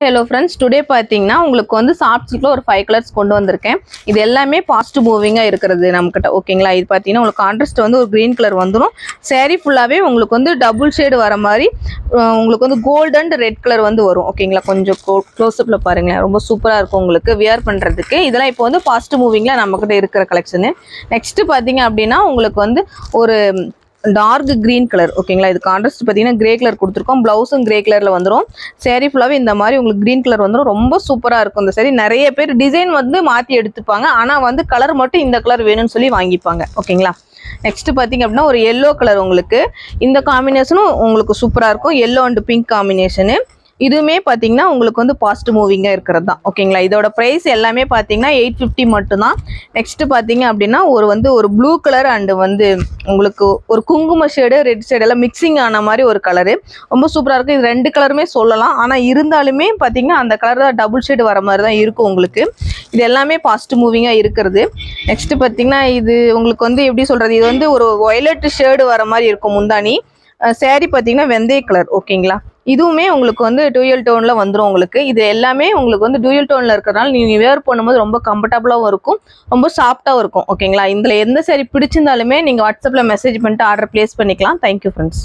Hello friends, today பார்த்தீங்கன்னா உங்களுக்கு வந்து சாஃப்ட் சில்க்ல ஒரு 5 கலர்ஸ் கொண்டு வந்திருக்கேன். இது எல்லாமே ஃபாஸ்ட் மூவிங்காக இருக்கிறது நம்மக்கிட்ட. ஓகேங்களா, இது பார்த்தீங்கன்னா உங்களுக்கு கான்ட்ராஸ்ட் வந்து ஒரு க்ரீன் கலர் வந்துடும். saree ஃபுல்லாகவே உங்களுக்கு வந்து டபுள் ஷேடு வர மாதிரி உங்களுக்கு வந்து கோல்டு அண்ட் ரெட் கலர் வந்து வரும். ஓகேங்களா, கொஞ்சம் க்ளோஸ்அப்பில் பாருங்களேன், ரொம்ப சூப்பராக இருக்கும் உங்களுக்கு வியர் பண்ணுறதுக்கு. இதெல்லாம் இப்போ வந்து ஃபாஸ்ட் மூவிங்கில் நம்மக்கிட்ட இருக்கிற கலெக்ஷனு. நெக்ஸ்ட்டு பார்த்தீங்க அப்படின்னா உங்களுக்கு வந்து ஒரு டார்க் கிரீன் கலர். ஓகேங்களா, இது கான்ட்ராஸ்ட் பார்த்தீங்கன்னா கிரே கலர் கொடுத்துருக்கோம். ப்ளவுஸும் கிரே கலரில் வந்துடும். saree ஃபுல்லாகவே இந்த மாதிரி உங்களுக்கு கிரீன் கலர் வந்துடும். ரொம்ப சூப்பராக இருக்கும் இந்த saree. நிறைய பேர் டிசைன் வந்து மாற்றி எடுத்துப்பாங்க, ஆனால் வந்து கலர் மட்டும் இந்த கலர் வேணும்னு சொல்லி வாங்கிப்பாங்க. ஓகேங்களா, நெக்ஸ்ட் பார்த்தீங்க அப்படின்னா ஒரு எல்லோ கலர். உங்களுக்கு இந்த காம்பினேஷனும் உங்களுக்கு சூப்பராக இருக்கும். Yellow and pink combination. இதுவுமே பார்த்தீங்கன்னா உங்களுக்கு வந்து ஃபாஸ்ட் மூவிங்காக இருக்கிறது தான். ஓகேங்களா, இதோட ப்ரைஸ் எல்லாமே பார்த்தீங்கன்னா 850 மட்டும்தான். நெக்ஸ்ட் பார்த்தீங்க அப்படின்னா ஒரு ப்ளூ கலர் அண்டு வந்து உங்களுக்கு ஒரு குங்கும ஷேடு ரெட் ஷேடு எல்லாம் மிக்சிங் ஆன மாதிரி ஒரு கலரு. ரொம்ப சூப்பராக இருக்கும். இது 2 கலருமே சொல்லலாம், ஆனால் இருந்தாலுமே பார்த்தீங்கன்னா அந்த கலர் தான் டபுள் ஷேடு வர மாதிரி தான் இருக்கும் உங்களுக்கு. இது எல்லாமே ஃபாஸ்ட் மூவிங்காக இருக்கிறது. நெக்ஸ்ட் பார்த்தீங்கன்னா இது உங்களுக்கு வந்து எப்படி சொல்கிறது, இது வந்து ஒரு வயலட் ஷேடு வர மாதிரி இருக்கும் முந்தானி. saree பார்த்தீங்கன்னா வெந்தய கலர். ஓகேங்களா, இதுவுமே உங்களுக்கு வந்து டூயல் டோனில் வந்துடும். உங்களுக்கு இது எல்லாமே உங்களுக்கு வந்து டூயல் டோனில் இருக்கிறதுனால நீங்கள் வேர் பண்ணும்போது ரொம்ப கம்ஃபர்டபுளாகவும் இருக்கும், ரொம்ப சாஃப்டாகவும் இருக்கும். ஓகேங்களா, இதில் எந்த saree பிடிச்சிருந்தாலுமே நீங்கள் வாட்ஸ்அப்பில் மெசேஜ் பண்ணிட்டு ஆர்டர் ப்ளேஸ் பண்ணிக்கலாம். Thank you friends.